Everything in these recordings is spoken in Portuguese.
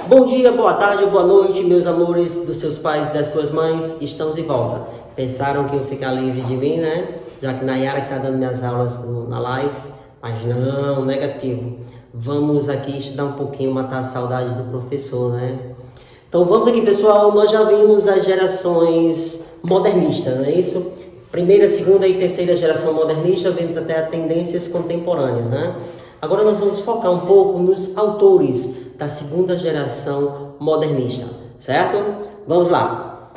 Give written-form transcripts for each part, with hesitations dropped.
Bom dia, boa tarde, boa noite, meus amores dos seus pais e das suas mães. Estamos de volta. Pensaram que eu ia ficar livre de mim, né? Já que Nayara que está dando minhas aulas na live. Mas não, negativo. Vamos aqui estudar um pouquinho, matar a saudade do professor, né? Então vamos aqui, pessoal. Nós já vimos as gerações modernistas, não é isso? Primeira, segunda e terceira geração modernista, vimos até as tendências contemporâneas, né? Agora nós vamos focar um pouco nos autores da segunda geração modernista, certo? Vamos lá.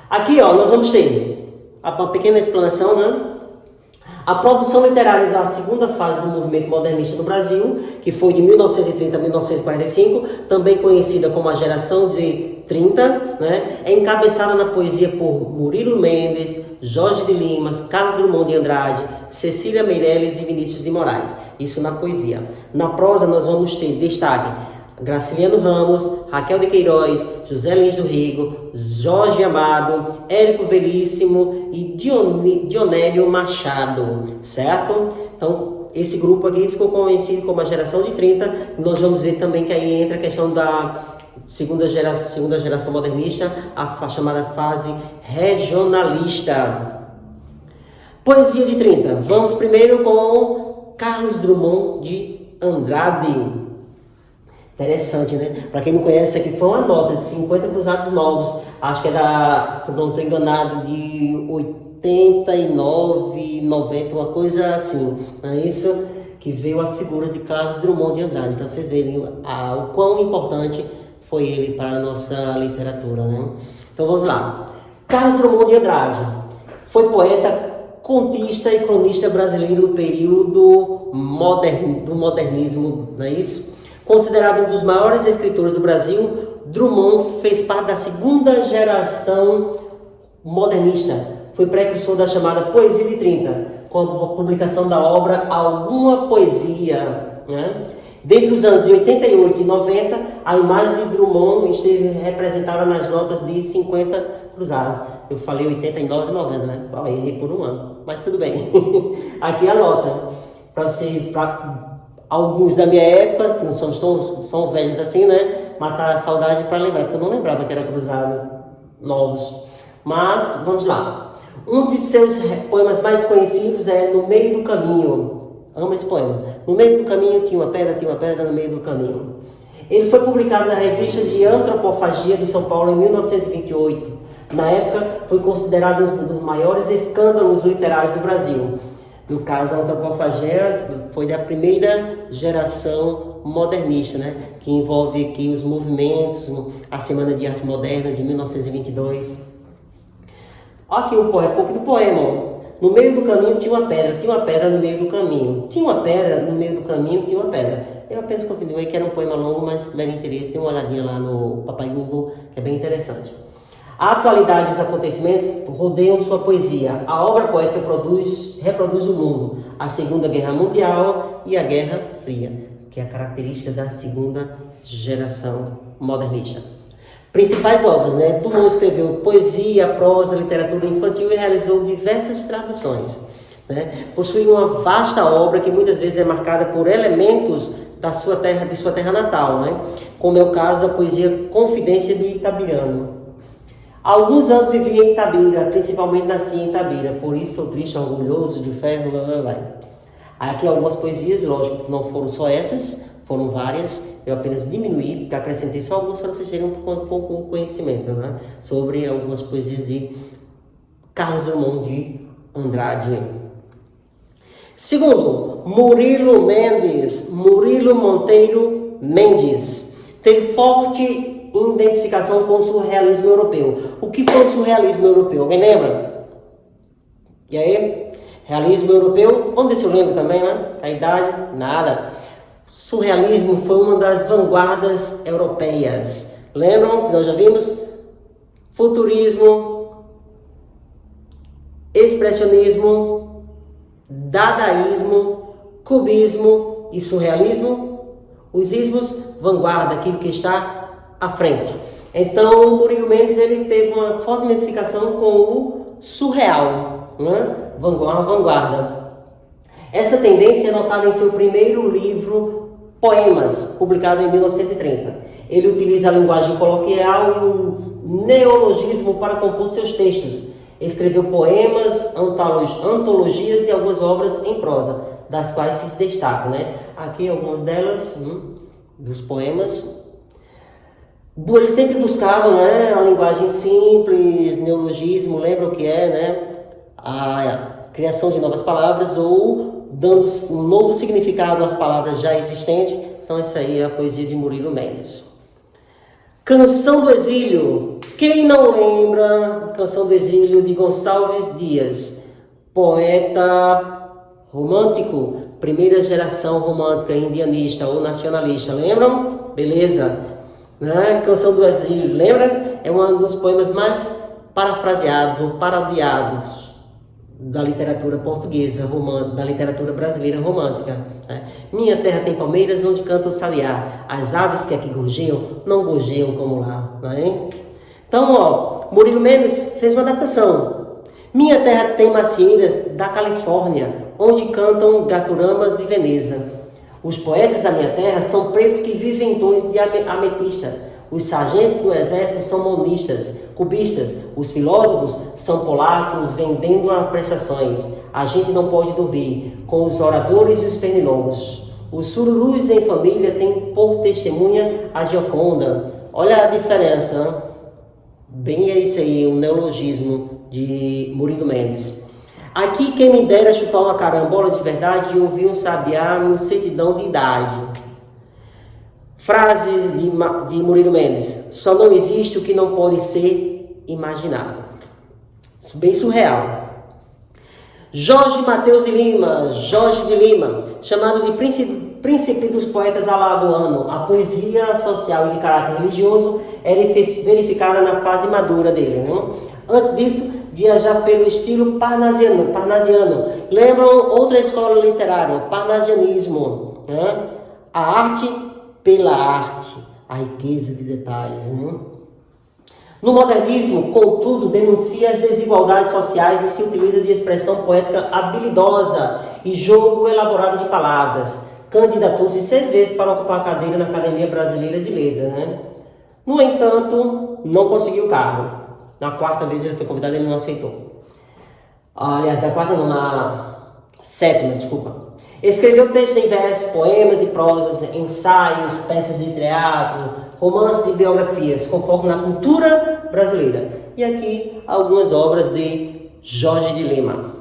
Aqui, ó, nós vamos ter uma pequena explanação, né? A produção literária da segunda fase do movimento modernista no Brasil, que foi de 1930 a 1945, também conhecida como a geração de 30, né? É encabeçada na poesia por Murilo Mendes, Jorge de Limas, Carlos Drummond de Andrade, Cecília Meirelles e Vinícius de Moraes. Isso na poesia. Na prosa nós vamos ter destaque Graciliano Ramos, Raquel de Queiroz, José Lins do Rigo, Jorge Amado, Érico Veríssimo e Dionélio Machado, certo? Então, esse grupo aqui ficou conhecido como a geração de 30. Nós vamos ver também que aí entra a questão da segunda geração modernista, a chamada fase regionalista. Poesia de 30. Vamos primeiro com Carlos Drummond de Andrade. Interessante, né? Para quem não conhece, aqui foi uma nota de 50 cruzados novos. Acho que é se não estou enganado, de 89, 90, uma coisa assim. Não é isso? Que veio a figura de Carlos Drummond de Andrade, para vocês verem o quão importante foi ele para a nossa literatura, né? Então vamos lá. Carlos Drummond de Andrade foi poeta, contista e cronista brasileiro do período do modernismo, não é isso? Considerado um dos maiores escritores do Brasil, Drummond fez parte da segunda geração modernista. Foi precursor da chamada Poesia de 30, com a publicação da obra Alguma Poesia, né? Dentre os anos de 88 e 90, a imagem de Drummond esteve representada nas notas de 50 cruzados. Eu falei 89 e 90, né? Errei por um ano, mas tudo bem. Aqui a nota, para vocês... Alguns da minha época, não somos tão velhos assim, né? Matar a saudade para lembrar, porque eu não lembrava que era cruzados novos. Mas, vamos lá. Um de seus poemas mais conhecidos é No Meio do Caminho. Amo esse poema. No meio do caminho tinha uma pedra no meio do caminho. Ele foi publicado na revista de Antropofagia de São Paulo em 1928. Na época, foi considerado um dos maiores escândalos literários do Brasil. No caso, a Antropofagia foi da primeira geração modernista, né? Que envolve aqui os movimentos, a Semana de Arte Moderna de 1922. Aqui um pouco do poema. Ó. No meio do caminho tinha uma pedra no meio do caminho. Tinha uma pedra no meio do caminho, tinha uma pedra. Eu apenas continuei, que era um poema longo, mas se tiverem interesse, tem uma olhadinha lá no Papai Google, que é bem interessante. A atualidade e os acontecimentos rodeiam sua poesia. A obra poética reproduz o mundo, a Segunda Guerra Mundial e a Guerra Fria, que é a característica da segunda geração modernista. Principais obras, né? Drummond escreveu poesia, prosa, literatura infantil e realizou diversas traduções. Né? Possui uma vasta obra que muitas vezes é marcada por elementos de sua terra natal, né? Como é o caso da poesia Confidência de Itabirano. Há alguns anos vivi em Itabira, principalmente nasci em Itabira, por isso sou triste, orgulhoso, de fé, blá, blá, blá. Aqui algumas poesias, lógico, não foram só essas, foram várias, eu apenas diminuí, porque acrescentei só algumas para vocês terem um pouco de conhecimento, né? Sobre algumas poesias de Carlos Drummond de Andrade. Segundo, Murilo Monteiro Mendes, teve forte identificação com o surrealismo europeu. O que foi o surrealismo europeu? Alguém lembra? E aí? Realismo europeu? Vamos ver se eu lembro também, né? A idade? Nada. Surrealismo foi uma das vanguardas europeias. Lembram que nós já vimos? Futurismo, expressionismo, dadaísmo, cubismo e surrealismo. Os ismos, vanguarda, aquilo que está à frente. Então, o Murilo Mendes ele teve uma forte identificação com o surreal, né? Uma vanguarda. Essa tendência é notada em seu primeiro livro Poemas, publicado em 1930. Ele utiliza a linguagem coloquial e o neologismo para compor seus textos. Escreveu poemas, antologias e algumas obras em prosa, das quais se destacam, né? Aqui algumas delas, dos poemas. Ele sempre buscava, né, a linguagem simples, neologismo, lembra o que é, né? A criação de novas palavras ou dando um novo significado às palavras já existentes. Então essa aí é a poesia de Murilo Mendes. Canção do Exílio. Quem não lembra Canção do Exílio de Gonçalves Dias? Poeta romântico, primeira geração romântica, indianista ou nacionalista. Lembram? Beleza. Né? Canção do Exílio, lembra? É um dos poemas mais parafraseados ou parodiados da literatura portuguesa, da literatura brasileira romântica. Né? Minha terra tem palmeiras onde canta o sabiá. As aves que aqui gorjeiam, não gorjeiam como lá. Né? Então, ó, Murilo Mendes fez uma adaptação. Minha terra tem macieiras da Califórnia, onde cantam gaturamas de Veneza. Os poetas da minha terra são pretos que vivem em tons de ametista. Os sargentos do exército são monistas, cubistas. Os filósofos são polacos vendendo a prestações. A gente não pode dormir com os oradores e os pernilongos. Os sururus em família têm por testemunha a Gioconda. Olha a diferença, né? Bem é isso aí, o neologismo de Murilo Mendes. Aqui quem me dera chupar uma carambola de verdade e ouvir um sabiá no certidão de idade. Frases de Murilo Mendes. Só não existe o que não pode ser imaginado. Bem surreal. Jorge Mateus de Lima, Jorge de Lima, chamado de príncipe dos poetas alagoano. A poesia social e de caráter religioso era verificada na fase madura dele. Né? Antes disso, viajar pelo estilo parnasiano. Lembram outra escola literária, o parnasianismo. Né? A arte pela arte, a riqueza de detalhes. Né? No modernismo, contudo, denuncia as desigualdades sociais e se utiliza de expressão poética habilidosa e jogo elaborado de palavras. Candidatou-se 6 vezes para ocupar a cadeira na Academia Brasileira de Letras. Né? No entanto, não conseguiu o cargo. Na 4ª vez ele foi convidado e ele não aceitou. Aliás, na 4ª não, na 7ª, desculpa. Escreveu textos em versos, poemas e prosas, ensaios, peças de teatro, romances e biografias, conforme na cultura brasileira. E aqui algumas obras de Jorge de Lima.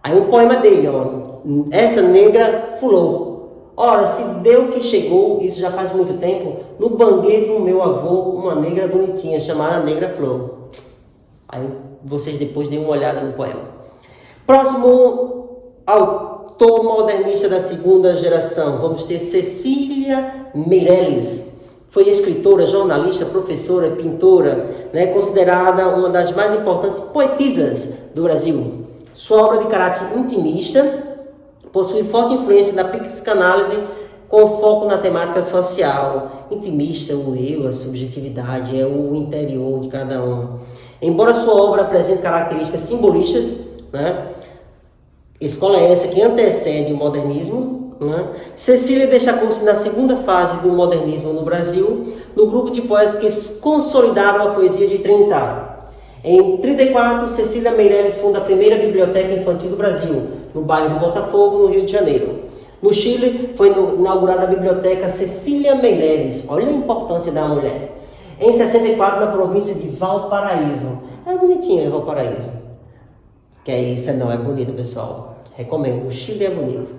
Aí um poema dele, ó. Essa negra fulou. Ora, se deu que chegou, isso já faz muito tempo, no banquete do meu avô, uma negra bonitinha, chamada Negra Flor. Aí vocês depois deem uma olhada no poema. Próximo autor modernista da 2ª geração, vamos ter Cecília Meirelles. Foi escritora, jornalista, professora, pintora, né, considerada uma das mais importantes poetisas do Brasil. Sua obra de caráter intimista possui forte influência da psicanálise com foco na temática social. Intimista, o eu, a subjetividade, é o interior de cada um. Embora sua obra apresente características simbolistas, né, escola é essa que antecede o modernismo, né, Cecília destacou-se na 2ª fase do modernismo no Brasil, no grupo de poetas que consolidaram a poesia de 30. Em 34, Cecília Meirelles funda a primeira biblioteca infantil do Brasil, no bairro do Botafogo, no Rio de Janeiro. No Chile, foi inaugurada a biblioteca Cecília Meirelles. Olha a importância da mulher. Em 64, na província de Valparaíso. É bonitinha Valparaíso. Que é isso, não, é bonito, pessoal. Recomendo, o Chile é bonito.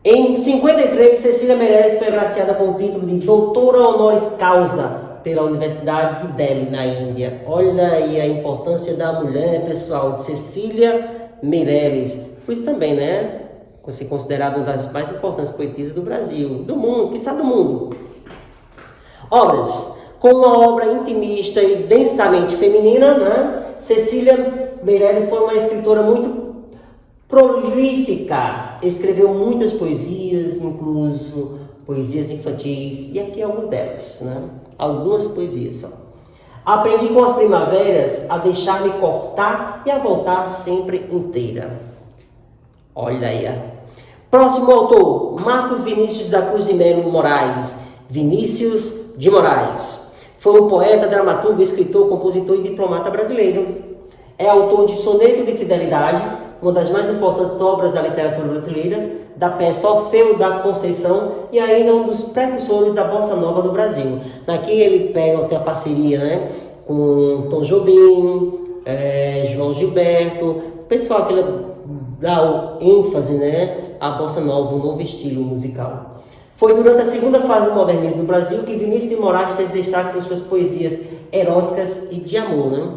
Em 53, Cecília Meirelles foi agraciada com o título de Doutora Honoris Causa pela Universidade de Delhi, na Índia. Olha aí a importância da mulher, pessoal, de Cecília Meirelles. Por isso também, né? Ser considerada uma das mais importantes poetisas do Brasil, do mundo, quiçá do mundo. Obras. Com uma obra intimista e densamente feminina, né? Cecília Meirelles foi uma escritora muito prolífica. Escreveu muitas poesias, incluso poesias infantis, e aqui é uma delas, né? Algumas poesias só. Aprendi com as primaveras a deixar-me cortar e a voltar sempre inteira. Olha aí. Próximo autor, Marcos Vinícius da Cruz de Melo Moraes. Vinícius de Moraes. Foi um poeta, dramaturgo, escritor, compositor e diplomata brasileiro. É autor de Soneto de Fidelidade, uma das mais importantes obras da literatura brasileira, da peça Orfeu da Conceição e ainda um dos precursores da Bossa Nova do Brasil. Daqui ele pega até a parceria, né, com Tom Jobim, João Gilberto, pessoal que ele dá ênfase, né, à Bossa Nova, um novo estilo musical. Foi durante a segunda fase do modernismo no Brasil que Vinícius de Moraes teve destaque com suas poesias eróticas e de amor, né?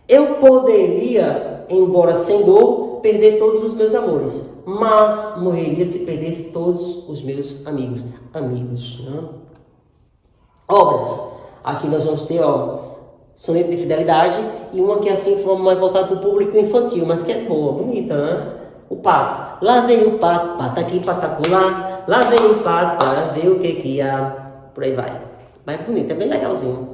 Eu poderia, embora sem dor, perder todos os meus amores, mas morreria se perdesse todos os meus amigos. Né? Obras. Aqui nós vamos ter, Soneto de Fidelidade e uma que assim foi mais voltada para o público infantil, mas que é boa, bonita, né? O Pato. Lá vem o pato, pataqui, patacolá. Lá vem o pato para ver o que há. Por aí vai. Mas é bonito, é bem legalzinho.